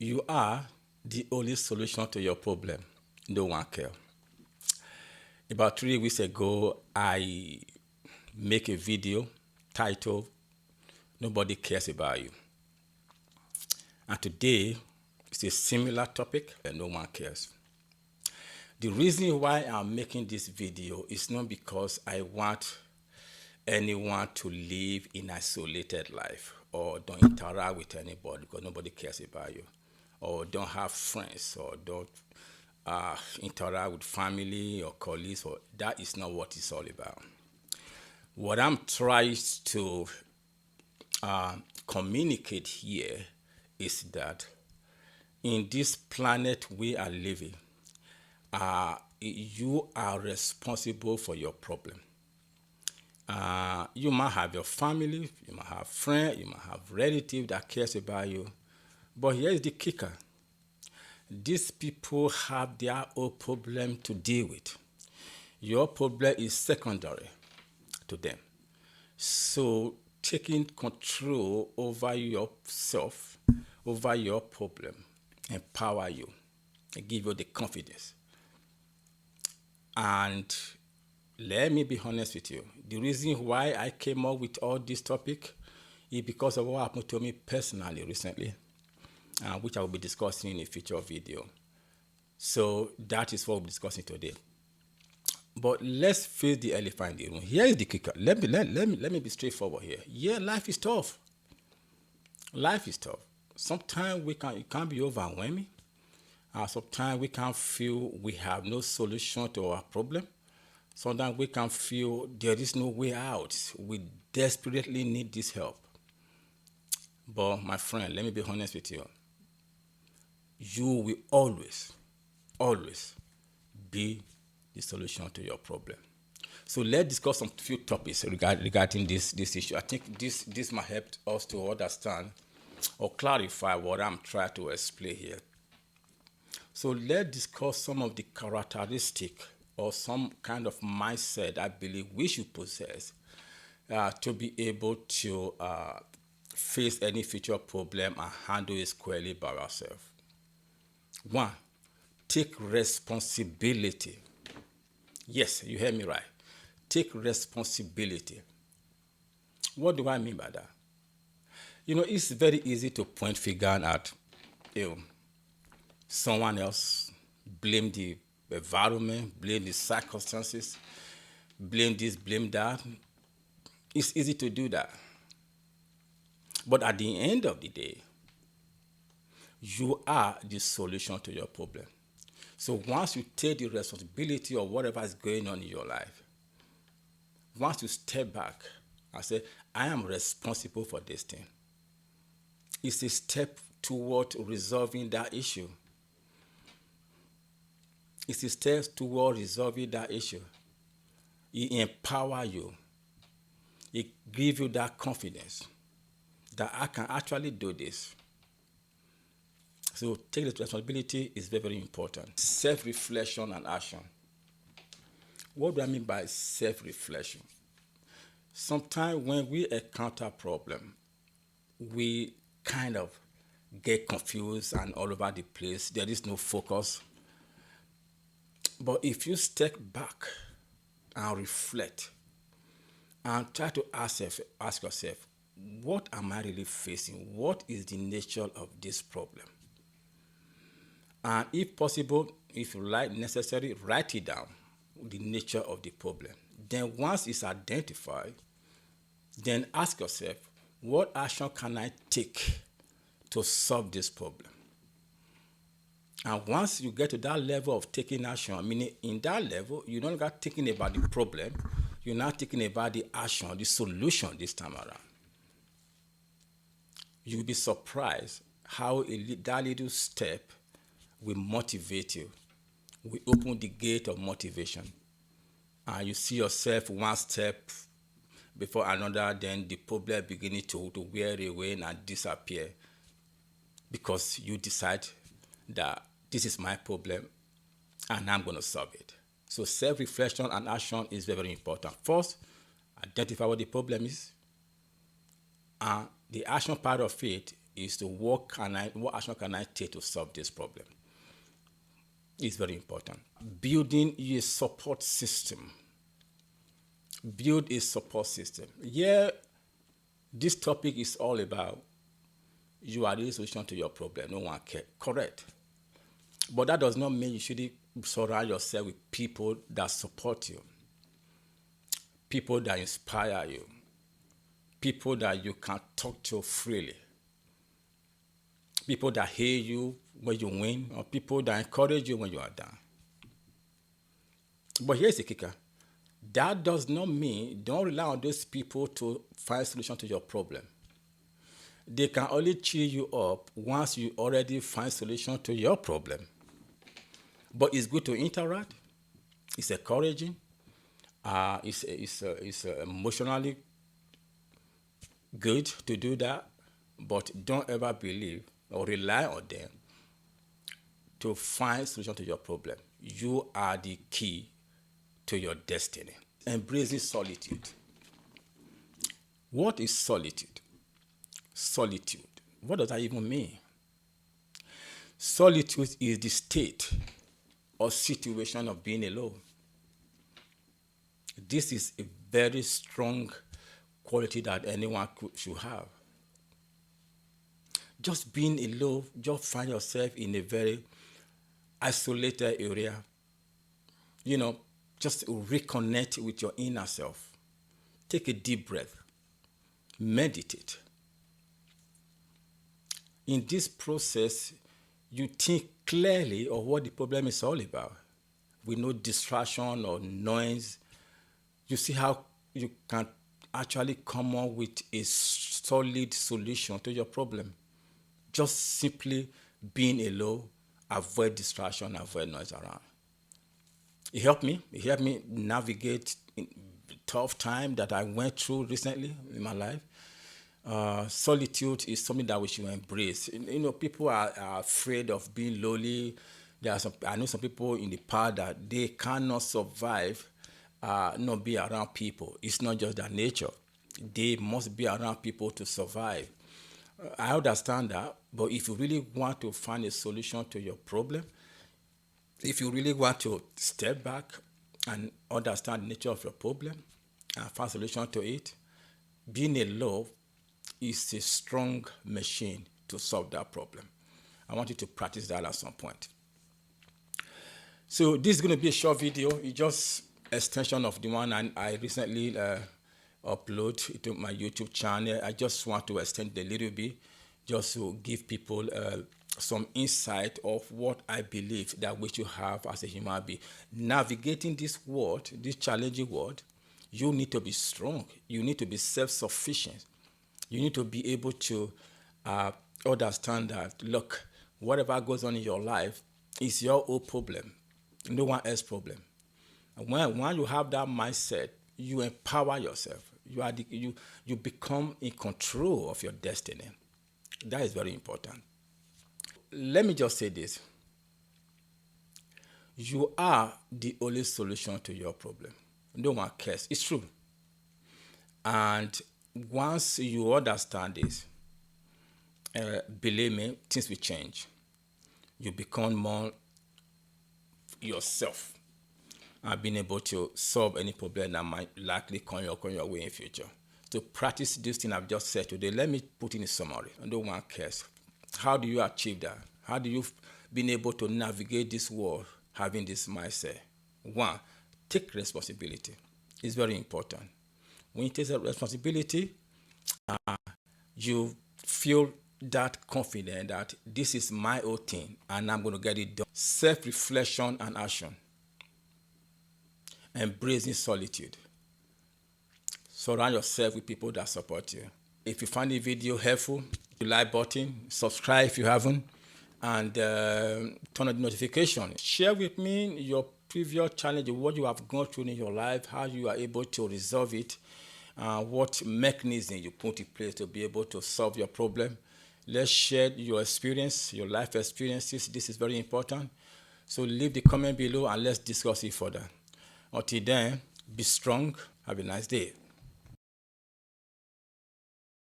You are the only solution to your problem. No one cares. About 3 weeks ago, I make a video titled Nobody Cares About You. And today, it's a similar topic and no one cares. The reason why I'm making this video is not because I want anyone to live in isolated life or don't interact with anybody because nobody cares about you, or don't have friends, or don't interact with family or colleagues. Or that is not what it's all about. What I'm trying to communicate here is that in this planet we are living, you are responsible for your problem. You might have your family, you might have friends, you might have relatives that cares about you. But here's the kicker. These people have their own problem to deal with. Your problem is secondary to them. So taking control over yourself, over your problem, empower you, and give you the confidence. And let me be honest with you. The reason why I came up with all this topic is because of what happened to me personally recently, which I will be discussing in a future video. So that is what we'll be discussing today. But let's face the elephant in the room. Here is the kicker. Let me be straightforward here. Yeah, life is tough. Life is tough. Sometimes it can be overwhelming. Sometimes we can feel we have no solution to our problem. Sometimes we can feel there is no way out. We desperately need this help. But my friend, let me be honest with you. You will always be the solution to your problem. So let's discuss some few topics regarding this issue. I think this might help us to understand or clarify what I'm trying to explain here. So let's discuss some of the characteristic or some kind of mindset I believe we should possess to be able to face any future problem and handle it squarely by ourselves. One, take responsibility. Yes, you heard me right. Take responsibility. What do I mean by that? It's very easy to point finger at someone else, blame the environment, blame the circumstances, blame this, blame that. It's easy to do that. But at the end of the day, you are the solution to your problem. So once you take the responsibility of whatever is going on in your life, once you step back and say, I am responsible for this thing, it's a step toward resolving that issue. It's a step toward resolving that issue. It empowers you. It gives you that confidence that I can actually do this. So take the responsibility is very, very important. Self-reflection and action. What do I mean by self-reflection? Sometimes when we encounter problem, we kind of get confused and all over the place. There is no focus. But if you step back and reflect and try to ask yourself, what am I really facing? What is the nature of this problem? And if possible, if you like necessary, write it down, the nature of the problem. Then once it's identified, then ask yourself, what action can I take to solve this problem? And once you get to that level of taking action, meaning in that level, you're no longer thinking about the problem, you're now thinking about the action, the solution this time around. You'll be surprised how that little step will motivate you, will open the gate of motivation. And you see yourself one step before another, then the problem beginning to wear away and disappear because you decide that this is my problem and I'm going to solve it. So self-reflection and action is very, very important. First, identify what the problem is. And the action part of it is to what action can I take to solve this problem? It's very important. Building a support system. Build a support system. Yeah, this topic is all about you are the solution to your problem. No one cares. Correct. But that does not mean you should surround yourself with people that support you, people that inspire you, people that you can talk to freely, people that hail you when you win, or people that encourage you when you are down. But here's the kicker. That does not mean don't rely on those people to find a solution to your problem. They can only cheer you up once you already find a solution to your problem. But it's good to interact. It's encouraging. It's emotionally good to do that. But don't ever believe or rely on them to find a solution to your problem. You are the key to your destiny. Embracing solitude. What is solitude? Solitude. What does that even mean? Solitude is the state or situation of being alone. This is a very strong quality that anyone should have. Just being alone, just find yourself in a very isolated area. Just reconnect with your inner self. Take a deep breath. Meditate. In this process, you think clearly of what the problem is all about, with no distraction or noise. You see how you can actually come up with a solid solution to your problem. Just simply being alone, avoid distraction, avoid noise around. It helped me. It helped me navigate in tough time that I went through recently in my life. Solitude is something that we should embrace. People are afraid of being lonely. I know some people in the past that they cannot survive, not be around people. It's not just their nature. They must be around people to survive. I understand that, but if you really want to find a solution to your problem, if you really want to step back and understand the nature of your problem and find a solution to it, being alone is a strong machine to solve that problem. I want you to practice that at some point. So this is going to be a short video. It's just extension of the one I recently upload to my YouTube channel. I just want to extend it a little bit just to give people some insight of what I believe that we should have as a human being. Navigating this world, this challenging world, you need to be strong. You need to be self-sufficient. You need to be able to understand that, look, whatever goes on in your life is your own problem, no one else's problem. And when you have that mindset, you empower yourself. You become in control of your destiny. That is very important. Let me just say this. You are the only solution to your problem. No one cares. It's true. And once you understand this, believe me, things will change. You become more yourself and being able to solve any problem that might likely come your way in future. To practice this thing I've just said today, let me put in a summary. No one cares. How do you achieve that? How do you be able to navigate this world having this mindset? One, take responsibility. It's very important. When you take responsibility, you feel that confident that this is my own thing and I'm going to get it done. Self-reflection and action. Embracing solitude. Surround yourself with people that support you. If you find the video helpful, the like button, subscribe if you haven't, and turn on the notification. Share with me your previous challenge, what you have gone through in your life, how you are able to resolve it, what mechanism you put in place to be able to solve your problem. Let's share your experience, your life experiences. This is very important. So leave the comment below and let's discuss it further. Until then, be strong. Have a nice day.